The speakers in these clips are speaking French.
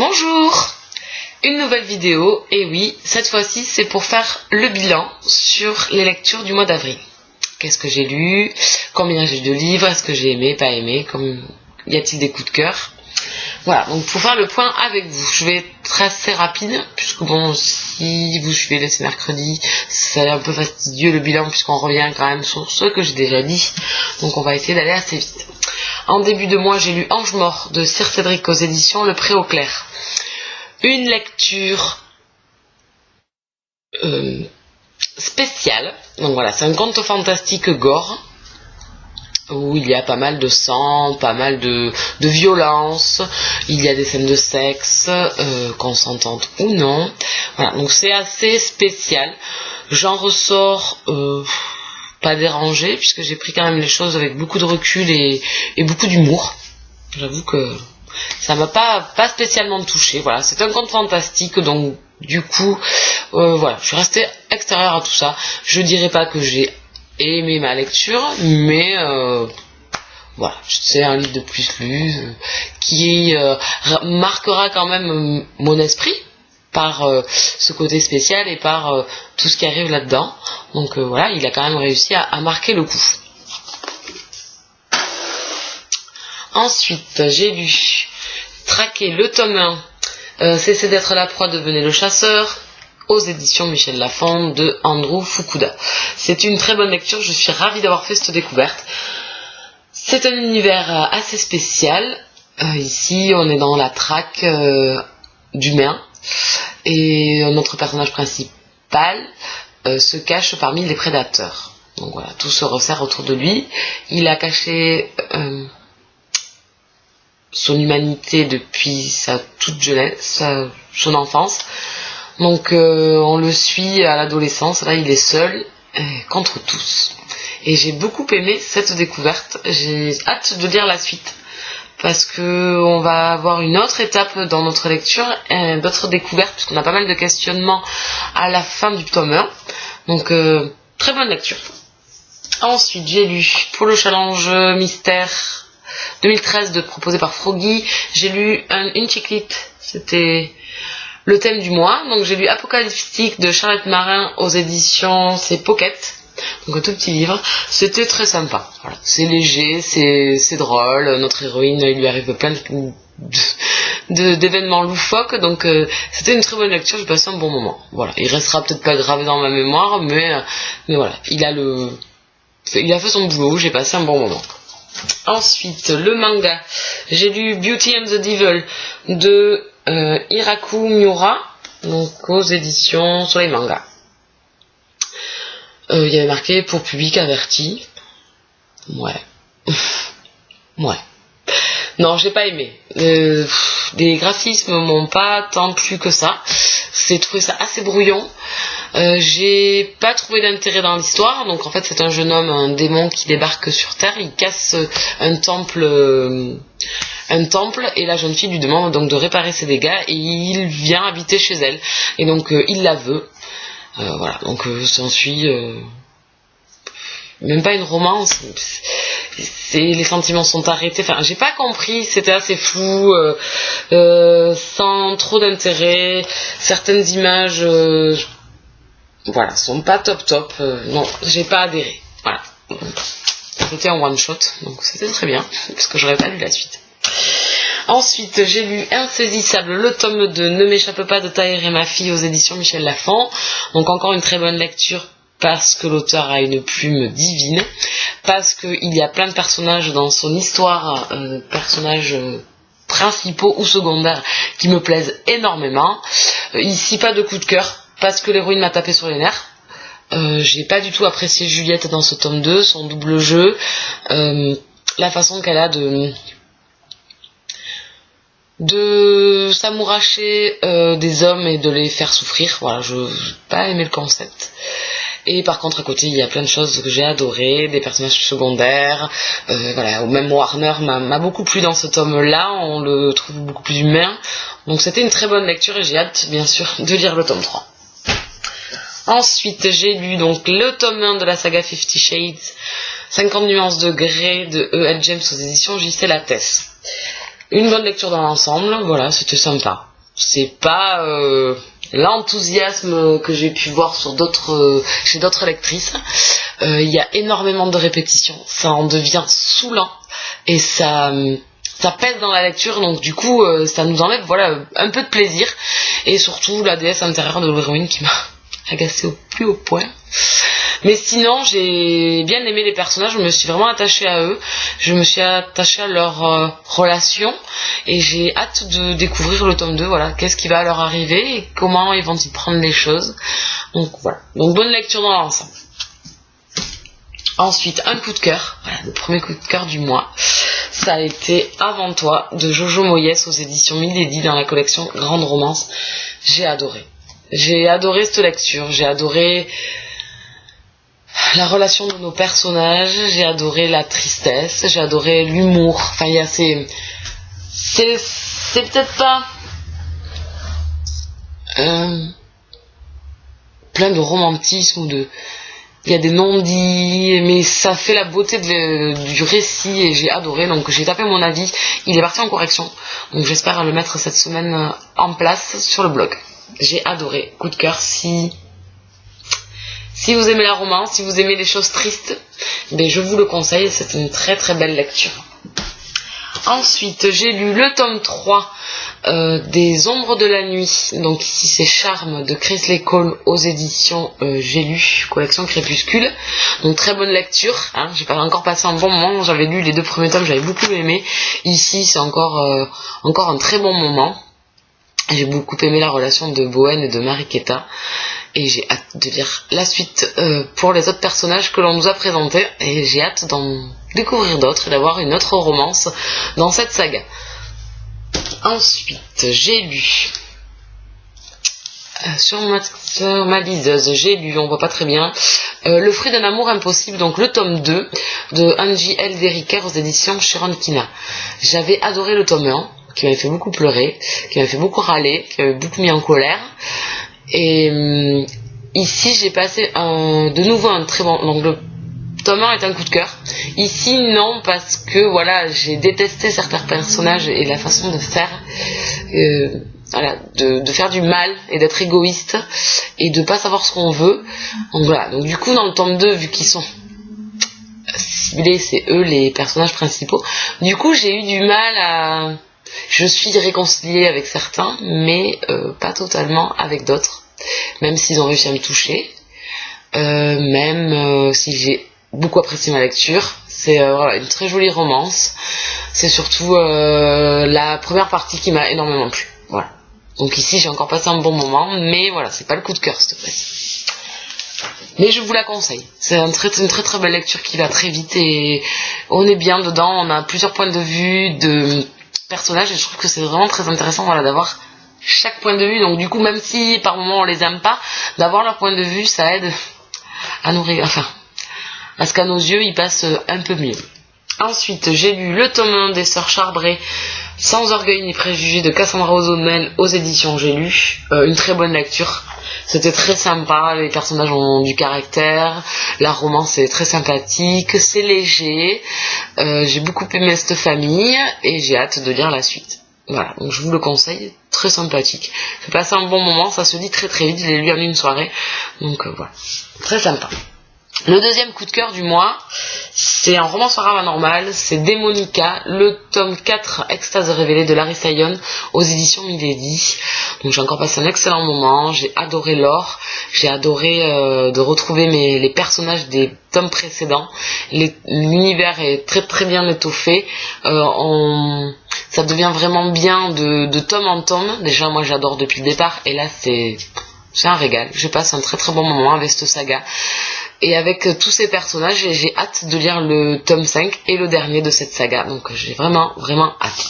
Bonjour! Une nouvelle vidéo, et oui, cette fois-ci c'est pour faire le bilan sur les lectures du mois d'avril. Qu'est-ce que j'ai lu? Combien j'ai de livres? Est-ce que j'ai aimé, pas aimé? Y a-t-il des coups de cœur? Voilà, donc pour faire le point avec vous, je vais être assez rapide, puisque bon, si vous suivez laissé mercredi, c'est un peu fastidieux le bilan, puisqu'on revient quand même sur ce que j'ai déjà dit, donc on va essayer d'aller assez vite. En début de mois, j'ai lu Ange mort de Sir Cédric aux éditions Le Pré au Clair. Une lecture spéciale, donc voilà, c'est un conte fantastique gore, où il y a pas mal de sang, pas mal de violence, il y a des scènes de sexe, consentantes ou non. Voilà, donc c'est assez spécial. J'en ressors pas dérangée, puisque j'ai pris quand même les choses avec beaucoup de recul et beaucoup d'humour. J'avoue que ça m'a pas spécialement touchée. Voilà, c'est un conte fantastique, donc du coup, voilà, je suis restée extérieure à tout ça. Je dirais pas que j'ai aimé ma lecture, mais voilà, c'est un livre de plus lu qui marquera quand même mon esprit par ce côté spécial et par tout ce qui arrive là-dedans. Donc voilà, il a quand même réussi à marquer le coup. Ensuite, j'ai lu Traquer le tome 1, Cessez d'être la proie, devenez le chasseur, aux éditions Michel Lafon de Andrew Fukuda. C'est une très bonne lecture, je suis ravie d'avoir fait cette découverte. C'est un univers assez spécial. Ici, on est dans la traque d'humains et notre personnage principal se cache parmi les prédateurs. Donc voilà, tout se resserre autour de lui. Il a caché son humanité depuis sa toute jeunesse, son enfance. Donc on le suit à l'adolescence, là il est seul contre tous. Et j'ai beaucoup aimé cette découverte, j'ai hâte de lire la suite, parce que on va avoir une autre étape dans notre lecture, d'autres découvertes, puisqu'on a pas mal de questionnements à la fin du tome 1. Donc très bonne lecture. Ensuite j'ai lu pour le challenge mystère 2013 proposé par Froggy, j'ai lu une chiclite, c'était le thème du mois, donc j'ai lu Apocalyptique de Charlotte Marin aux éditions C'est Pocket, donc un tout petit livre, c'était très sympa, voilà. C'est léger, c'est drôle, notre héroïne, il lui arrive plein d'événements loufoques, donc c'était une très bonne lecture, j'ai passé un bon moment, voilà. Il restera peut-être pas gravé dans ma mémoire, mais voilà, il a fait son boulot, j'ai passé un bon moment. Ensuite, le manga, j'ai lu Beauty and the Devil de Hiraku Miura, donc aux éditions Soleil Manga. Il y avait marqué pour public averti. Ouais. Ouais. Non, j'ai pas aimé. Les graphismes m'ont pas tant plu que ça. J'ai trouvé ça assez brouillon. J'ai pas trouvé d'intérêt dans l'histoire. Donc en fait, c'est un jeune homme, un démon qui débarque sur Terre. Il casse un temple, et la jeune fille lui demande donc de réparer ses dégâts et il vient habiter chez elle. Et donc il la veut. Voilà. Donc s'ensuit même pas une romance. Les sentiments sont arrêtés. Enfin, j'ai pas compris. C'était assez flou, sans trop d'intérêt. Certaines images, voilà, sont pas top. Non, j'ai pas adhéré. Voilà. C'était en one shot, donc c'était très bien, parce que j'aurais pas lu la suite. Ensuite, j'ai lu Insaisissable, le tome 2, Ne m'échappe pas de Taher et ma fille aux éditions Michel Lafon. Donc encore une très bonne lecture, parce que l'auteur a une plume divine, parce qu'il y a plein de personnages dans son histoire, personnages principaux ou secondaires qui me plaisent énormément. Ici, pas de coup de cœur, parce que l'héroïne m'a tapé sur les nerfs. J'ai pas du tout apprécié Juliette dans ce tome 2, son double jeu, la façon qu'elle a de s'amouracher des hommes et de les faire souffrir. Voilà, je n'ai pas aimé le concept. Et par contre à côté il y a plein de choses que j'ai adorées, des personnages secondaires, voilà, même Warner m'a beaucoup plu dans ce tome là, on le trouve beaucoup plus humain, donc c'était une très bonne lecture et j'ai hâte bien sûr de lire le tome 3. Ensuite j'ai lu donc le tome 1 de la saga 50 Shades, 50 nuances de Grey de E.L. James aux éditions J.C. Lattès. Une bonne lecture dans l'ensemble, voilà, c'était sympa. c'est pas l'enthousiasme que j'ai pu voir sur chez d'autres lectrices. Il y a énormément de répétitions, ça en devient saoulant et ça pèse dans la lecture, donc du coup ça nous enlève un peu de plaisir, et surtout la déesse intérieure de l'héroïne qui m'a agacée au plus haut point. Mais sinon, j'ai bien aimé les personnages, je me suis vraiment attachée à eux, je me suis attachée à leur relation, et j'ai hâte de découvrir le tome 2, qu'est-ce qui va leur arriver, et comment ils vont y prendre les choses. Donc voilà, donc bonne lecture dans l'ensemble. Ensuite, un coup de cœur, le premier coup de cœur du mois, ça a été Avant toi de Jojo Moyes aux éditions Milady dans la collection Grande Romance. J'ai adoré cette lecture, j'ai adoré la relation de nos personnages, j'ai adoré la tristesse, j'ai adoré l'humour. Enfin, il y a c'est peut-être pas plein de romantisme il y a des non-dits, mais ça fait la beauté du récit, et j'ai adoré, donc j'ai tapé mon avis, il est parti en correction, donc j'espère le mettre cette semaine en place sur le blog. J'ai adoré, coup de cœur. Si vous aimez la romance, si vous aimez les choses tristes, je vous le conseille, c'est une très très belle lecture. Ensuite, j'ai lu le tome 3 des Ombres de la Nuit, donc ici c'est Charme de Chris Cole aux éditions J'ai lu, collection Crépuscule. Donc très bonne lecture, j'ai encore passé un bon moment, j'avais lu les 2 premiers tomes, j'avais beaucoup aimé. Ici c'est encore un très bon moment. J'ai beaucoup aimé la relation de Bowen et de Mariquetta, et j'ai hâte de lire la suite pour les autres personnages que l'on nous a présentés, et j'ai hâte d'en découvrir d'autres et d'avoir une autre romance dans cette saga. Ensuite, j'ai lu sur ma liseuse, on voit pas très bien, Le fruit d'un amour impossible, donc le tome 2 de Angie L. Derricker aux éditions Sharon Kina. J'avais adoré le tome 1, qui m'avait fait beaucoup pleurer, qui m'avait fait beaucoup râler, qui m'avait beaucoup mis en colère. Et ici, j'ai passé de nouveau un très bon... Donc le tome 1 est un coup de cœur. Ici, non, parce que j'ai détesté certains personnages et la façon de faire... de faire du mal et d'être égoïste et de pas savoir ce qu'on veut. Donc du coup, dans le tome 2, vu qu'ils sont ciblés, c'est eux les personnages principaux, du coup, j'ai eu du mal Je suis réconciliée avec certains, mais pas totalement avec d'autres, même s'ils ont réussi à me toucher, même si j'ai beaucoup apprécié ma lecture. C'est une très jolie romance, c'est surtout la première partie qui m'a énormément plu. Donc ici j'ai encore passé un bon moment, mais c'est pas le coup de cœur cette fois-ci. Mais je vous la conseille, c'est une très très belle lecture qui va très vite, et on est bien dedans, on a plusieurs points de vue de personnages, et je trouve que c'est vraiment très intéressant d'avoir chaque point de vue. Donc du coup, même si par moments on les aime pas, d'avoir leur point de vue, ça aide à à ce qu'à nos yeux ils passent un peu mieux. Ensuite, j'ai lu le tome 1 des Sœurs Charbré, Sans orgueil ni préjugés de Cassandra Ozomel aux éditions J'ai lu. Une très bonne lecture, c'était très sympa, les personnages ont du caractère, la romance est très sympathique, c'est léger, j'ai beaucoup aimé cette famille et j'ai hâte de lire la suite. Donc je vous le conseille, très sympathique. J'ai passé un bon moment, ça se lit très très vite, je l'ai lu en une soirée, donc très sympa. Le deuxième coup de cœur du mois, c'est un roman paranormal, c'est Démonica, le tome 4 Extase révélée de Larissa Yon aux éditions Milady. Donc j'ai encore passé un excellent moment, j'ai adoré l'or, j'ai adoré de retrouver les personnages des tomes précédents. L'univers est très très bien étoffé, ça devient vraiment bien de tome en tome. Déjà moi j'adore depuis le départ, et là c'est un régal, je passe un très très bon moment avec cette saga. Et avec tous ces personnages, j'ai hâte de lire le tome 5 et le dernier de cette saga. Donc j'ai vraiment hâte.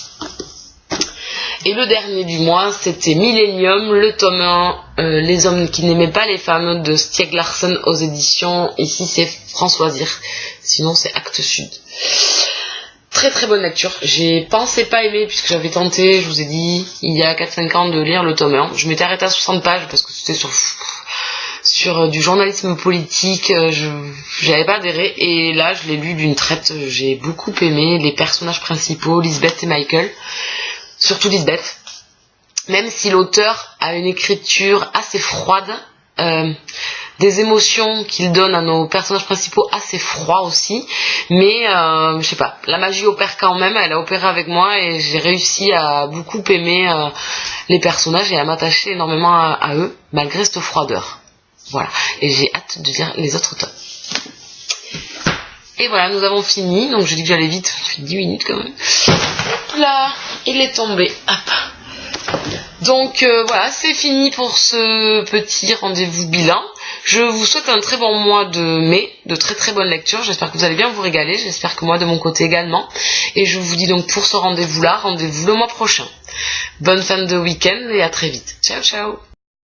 Et le dernier du mois, c'était Millennium, le tome 1, Les hommes qui n'aimaient pas les femmes de Stieg Larsson aux éditions. Ici c'est Françoisir, sinon c'est Actes Sud. Très très bonne lecture. J'ai pensé pas aimer, puisque j'avais tenté, je vous ai dit, il y a 4-5 ans, de lire le tome 1. Je m'étais arrêtée à 60 pages parce que c'était sur du journalisme politique, j'avais pas adhéré, et là je l'ai lu d'une traite. J'ai beaucoup aimé les personnages principaux, Lisbeth et Michael, surtout Lisbeth. même si l'auteur a une écriture assez froide, des émotions qu'il donne à nos personnages principaux assez froids aussi, mais je sais pas, la magie opère quand même, elle a opéré avec moi et j'ai réussi à beaucoup aimer les personnages et à m'attacher énormément à eux malgré cette froideur. Voilà, et j'ai hâte de lire les autres tomes. Et voilà, nous avons fini, donc j'ai dit que j'allais vite, ça fait 10 minutes quand même. Là, il est tombé, hop. Donc voilà, c'est fini pour ce petit rendez-vous bilan. Je vous souhaite un très bon mois de mai, de très très bonnes lectures. J'espère que vous allez bien vous régaler, j'espère que moi de mon côté également. Et je vous dis donc pour ce rendez-vous là, rendez-vous le mois prochain. Bonne fin de week-end et à très vite. Ciao ciao.